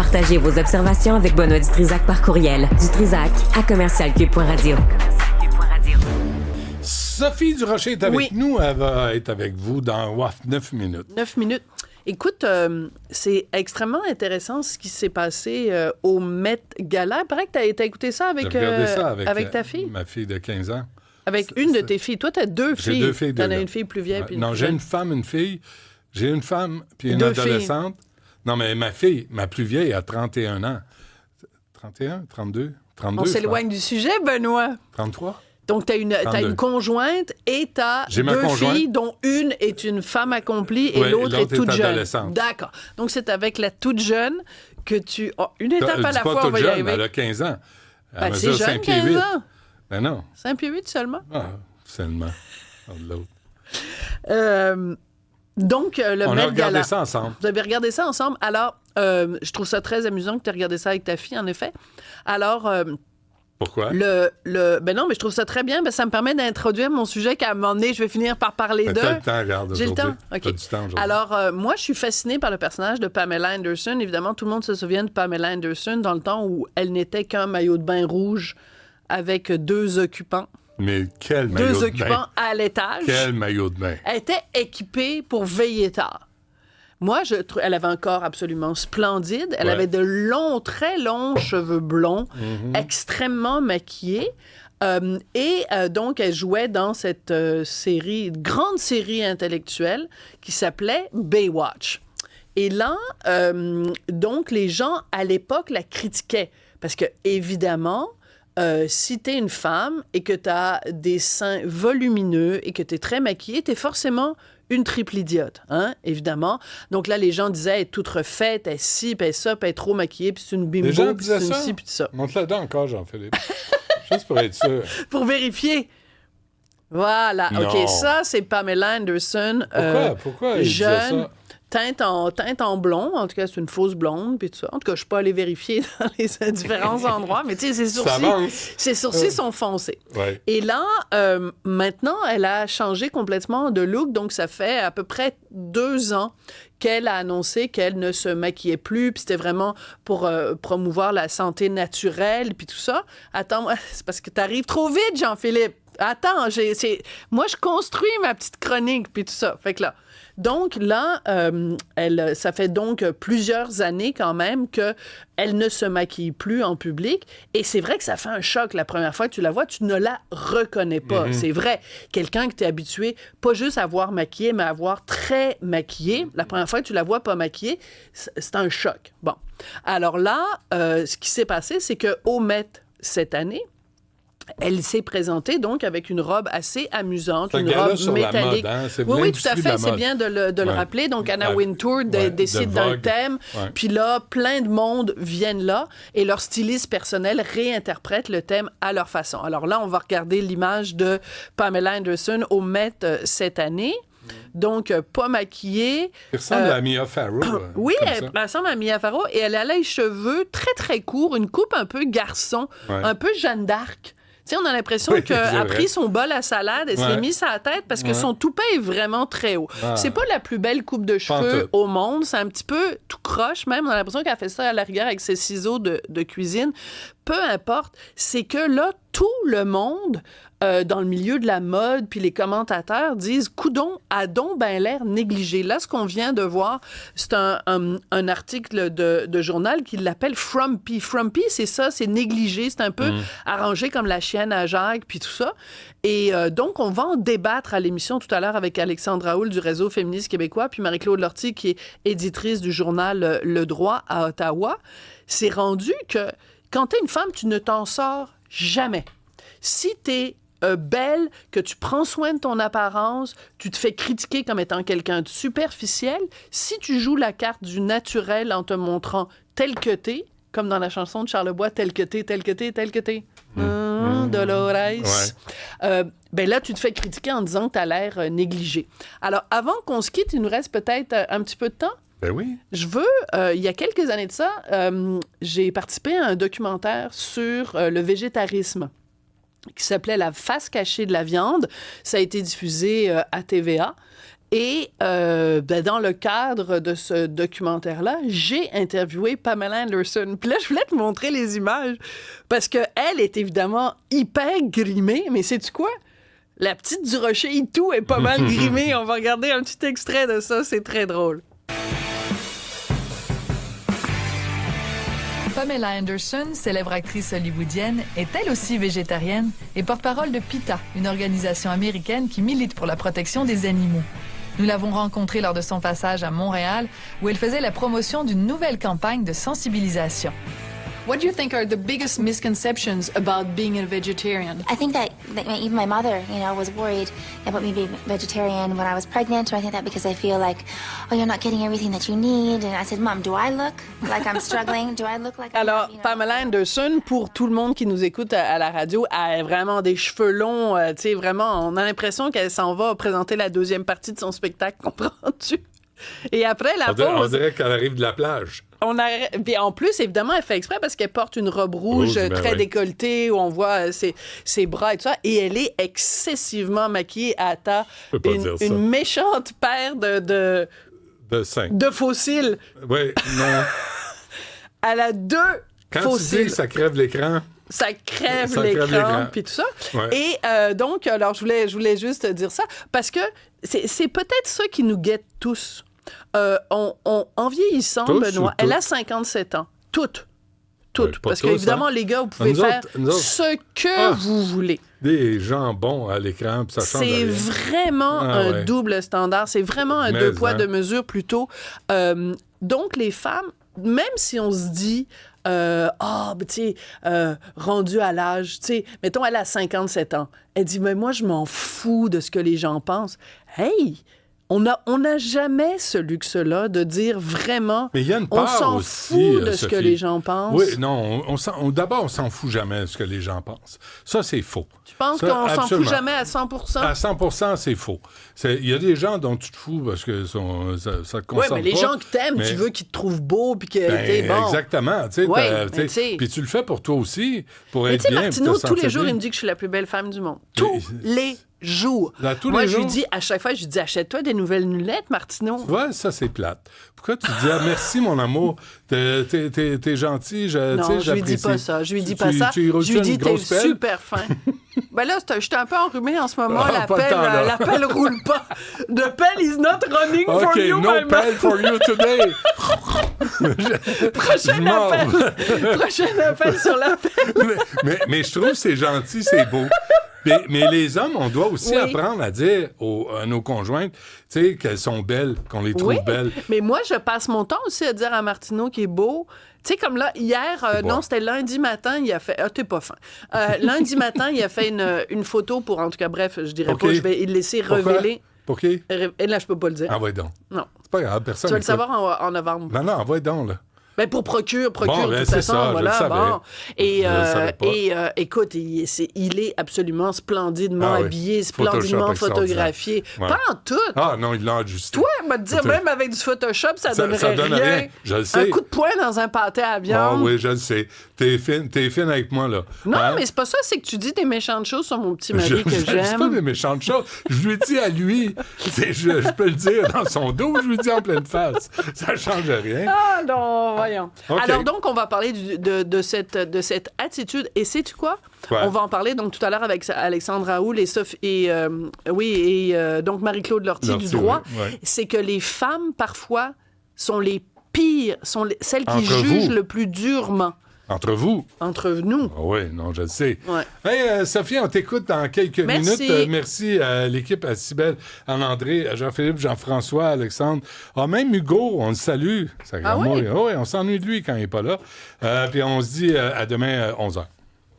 Partagez vos observations avec Benoît Dutrisac par courriel. dutrisac@commercialcube.radio. Sophie Durocher est avec nous. Elle va être avec vous dans 9 minutes. 9 minutes. Écoute, c'est extrêmement intéressant ce qui s'est passé au Met Gala. Il paraît que t'as écouté ça avec ta fille? Ma fille de 15 ans. Avec une de tes filles. Toi, t'as deux filles. J'ai 2 filles. T'en as une fille plus vieille puis une Non, plus j'ai jeune. une femme, une fille. J'ai une femme puis une 2 adolescente. Filles. Non, mais ma fille, ma plus vieille, a 31 ans. 31, 32, 32. On s'éloigne du sujet, Benoît. 33? Donc, t'as une conjointe et t'as 2 filles, dont une est une femme accomplie et l'autre est toute jeune. D'accord. Donc, c'est avec la toute jeune que tu... Oh, une étape à la fois, on va y arriver. Elle a 15 ans. Ben, c'est jeune, 15 ans. Ben non. 5 pieds 8 seulement. Ah, seulement. L'autre. Donc, le Met Gala. On a regardé ça ensemble. Vous avez regardé ça ensemble. Alors, je trouve ça très amusant que tu aies regardé ça avec ta fille, en effet. Alors... Pourquoi? Ben non, mais je trouve ça très bien. Ben, ça me permet d'introduire mon sujet qu'à un moment donné, je vais finir par parler d'eux. T'as le temps, regarde, J'ai le temps? OK. T'as du temps aujourd'hui. Alors, moi, je suis fascinée par le personnage de Pamela Anderson. Évidemment, tout le monde se souvient de Pamela Anderson dans le temps où elle n'était qu'un maillot de bain rouge avec 2 occupants. Mais quel maillot de bain! 2 occupants à l'étage. Quel maillot de bain! Elle était équipée pour veiller tard. Moi, elle avait un corps absolument splendide. Elle avait de longs, très longs cheveux blonds, extrêmement maquillés. Donc, elle jouait dans cette grande série intellectuelle qui s'appelait Baywatch. Et là, donc, les gens, à l'époque, la critiquaient. Parce que, évidemment, si t'es une femme et que t'as des seins volumineux et que t'es très maquillée, t'es forcément une triple idiote, hein, évidemment. Donc là, les gens disaient, elle est toute refaite, elle est ci, puis elle est ça, puis elle est trop maquillée, puis c'est une bimbo, puis c'est une ci, puis ça. Montre-la dedans encore, Jean-Philippe. Juste pour être sûr. Pour vérifier. Voilà. Non. OK, ça, c'est Pamela Anderson. Pourquoi jeune, teinte en blond. En tout cas, c'est une fausse blonde, puis tout ça. En tout cas, je suis pas allée vérifier dans les différents endroits, mais tu sais, ses sourcils sont foncés. Ouais. Et là, maintenant, elle a changé complètement de look, donc ça fait à peu près 2 ans qu'elle a annoncé qu'elle ne se maquillait plus, puis c'était vraiment pour promouvoir la santé naturelle, puis tout ça. Attends, c'est parce que t'arrives trop vite, Jean-Philippe. Attends, moi, je construis ma petite chronique, puis tout ça. Fait que là... Donc là, ça fait donc plusieurs années quand même qu'elle ne se maquille plus en public. Et c'est vrai que ça fait un choc. La première fois que tu la vois, tu ne la reconnais pas. C'est vrai. Quelqu'un que tu es habitué, pas juste à voir maquillée, mais à voir très maquillée. La première fois que tu la vois pas maquillée, c'est un choc. Bon. Alors là, ce qui s'est passé, c'est qu'au Met cette année, elle s'est présentée donc avec une robe assez amusante, une robe métallique. La mode, hein? Oui, tout à fait, c'est bien de le rappeler. Donc, Anna Wintour décide d'un thème, puis là, plein de monde viennent là et leur styliste personnel réinterprète le thème à leur façon. Alors là, on va regarder l'image de Pamela Anderson au Met cette année. Donc, pas maquillée. Elle ressemble à Mia Farrow. Oui, elle ressemble à Mia Farrow et elle a les cheveux très, très courts, une coupe un peu garçon, un peu Jeanne d'Arc. Tu sais, on a l'impression qu'elle a pris son bol à salade et se l'est mis sur la tête parce que son toupet est vraiment très haut. C'est pas la plus belle coupe de cheveux au monde. C'est un petit peu tout croche même. On a l'impression qu'elle fait ça à la rigueur avec ses ciseaux de cuisine. Peu importe. C'est que là, tout le monde... dans le milieu de la mode, puis les commentateurs disent « Coudon a donc ben l'air négligé ». Là, ce qu'on vient de voir, c'est un article de journal qui l'appelle « Frumpy ». Frumpy, c'est ça, c'est négligé, c'est un peu arrangé comme la chienne à Jacques, puis tout ça. Et donc, on va en débattre à l'émission tout à l'heure avec Alexandre Raoul du Réseau féministe québécois, puis Marie-Claude Lortie, qui est éditrice du journal Le Droit à Ottawa. C'est rendu que quand t'es une femme, tu ne t'en sors jamais. Si t'es belle, que tu prends soin de ton apparence, tu te fais critiquer comme étant quelqu'un de superficiel. Si tu joues la carte du naturel en te montrant tel que t'es, comme dans la chanson de Charlebois, tel que t'es, tel que t'es, tel que t'es. Dolores. Ben là, tu te fais critiquer en disant que t'as l'air négligé. Alors, avant qu'on se quitte, il nous reste peut-être un petit peu de temps. Ben oui. Je veux, il y a quelques années de ça, j'ai participé à un documentaire sur le végétarisme qui s'appelait « La face cachée de la viande ». Ça a été diffusé à TVA. Et dans le cadre de ce documentaire-là, j'ai interviewé Pamela Anderson. Puis là, je voulais te montrer les images parce qu'elle est évidemment hyper grimée, mais sais-tu quoi? La petite du Rocher Itou est pas mal grimée. On va regarder un petit extrait de ça, c'est très drôle. Pamela Anderson, célèbre actrice hollywoodienne, est elle aussi végétarienne et porte-parole de PETA, une organisation américaine qui milite pour la protection des animaux. Nous l'avons rencontrée lors de son passage à Montréal, où elle faisait la promotion d'une nouvelle campagne de sensibilisation. What do you think are the biggest misconceptions about being a vegetarian? I think that even my mother, was worried about me being vegetarian when I was pregnant. I think that because I feel like, you're not getting everything that you need. And I said, Mom, do I look like I'm struggling? Do I look like I'm Alors, Pamela Anderson, pour tout le monde qui nous écoute à la radio, a vraiment des cheveux longs. Vraiment, on a l'impression qu'elle s'en va présenter la deuxième partie de son spectacle, comprends-tu? Et après la pause... On dirait qu'elle arrive de la plage. Puis en plus, évidemment, elle fait exprès parce qu'elle porte une robe rouge très décolletée où on voit ses bras et tout ça. Et elle est excessivement maquillée. Elle a une méchante paire de fossiles. Oui, non. Elle a 2 Quand fossiles. tu dis que ça crève l'écran... Ça crève l'écran, puis tout ça. Ouais. Et donc, alors, je voulais juste dire ça, parce que c'est peut-être ça qui nous guette tous. En vieillissant, Benoît, elle a 57 ans. Toutes. Parce qu'évidemment, les gars, vous pouvez faire ce que vous voulez. Des jambons à l'écran, puis ça change rien. C'est vraiment un double standard. C'est vraiment un deux poids, deux mesures plutôt. Donc, les femmes, même si on se dit... rendu à l'âge, mettons, elle a 57 ans. Elle dit, mais moi, je m'en fous de ce que les gens pensent. Hey! On n'a jamais ce luxe-là de dire vraiment, mais il y a une part on s'en aussi, fout de ce Sophie. que les gens pensent. Oui, non, d'abord, on s'en fout jamais de ce que les gens pensent. Ça, c'est faux. Tu penses qu'on s'en fout jamais à 100%? À 100%, c'est faux. Il y a des gens dont tu te fous parce que ça te concerne pas. Oui, mais les gens qui t'aiment, tu veux qu'ils te trouvent beau puis que t'es bon. Exactement. Puis tu le fais pour toi aussi, pour être bien. Martineau, tous les jours, il me dit que je suis la plus belle femme du monde. Tous les jours. Moi, je lui dis, à chaque fois, je lui dis, achète-toi des nouvelles lunettes, Martineau. Tu vois, ça, c'est plate. Pourquoi tu dis, merci, mon amour, t'es gentil, non, je lui dis pas ça. Je lui dis pas ça. Je lui dis, t'es super fin. Ben là, j'étais un peu enrhumée en ce moment. L'appel roule pas. The pen is not running for you, no pen for you today. Prochain appel sur l'appel. mais je trouve que c'est gentil, c'est beau. Mais les hommes, on doit aussi apprendre à dire à nos conjointes, qu'elles sont belles, qu'on les trouve belles. Mais moi, je passe mon temps aussi à dire à Martineau qu'il est beau. Tu sais, comme là, hier, c'était lundi matin, il a fait... t'es pas fin. Lundi matin, il a fait une photo pour... En tout cas, bref, je dirais pas, je vais le laisser révéler. Pour qui? Et là, je peux pas le dire. Envoie donc. Non. C'est pas grave, personne. Tu vas le savoir en novembre. Non, envoie donc, là. Ben pour procure bon, de toute façon, ça, voilà, bon. Et écoute, il est absolument splendidement habillé, splendidement photographié. Ouais. Pas en tout. Ah non, il l'a ajusté. Toi, me dire, même avec du Photoshop, ça donnerait rien. Je le sais. Un coup de poing dans un pâté à viande. Ah oui, je le sais. T'es fine avec moi, là. Non, mais c'est pas ça, c'est que tu dis des méchantes choses sur mon petit mari que j'aime. C'est pas des méchantes choses. Je lui dis à lui, je peux le dire dans son dos, je lui dis en pleine face. Ça change rien. Ah non, voyons. Okay. Alors donc, on va parler de cette attitude. Et sais-tu quoi? Ouais. On va en parler donc tout à l'heure avec Alexandre Raoul et donc Marie-Claude Lortie du droit. Oui. C'est que les femmes, parfois, sont les pires, celles qui jugent le plus durement. Entre vous? Entre nous. Ah oui, non, je le sais. Ouais. Hey, Sophie, on t'écoute dans quelques minutes. Merci à l'équipe, à Cybèle, à André, à Jean-Philippe, Jean-François, à Alexandre. Même Hugo, on le salue. Ah oui? Oui, on s'ennuie de lui quand il n'est pas là. Puis on se dit à demain, 11h.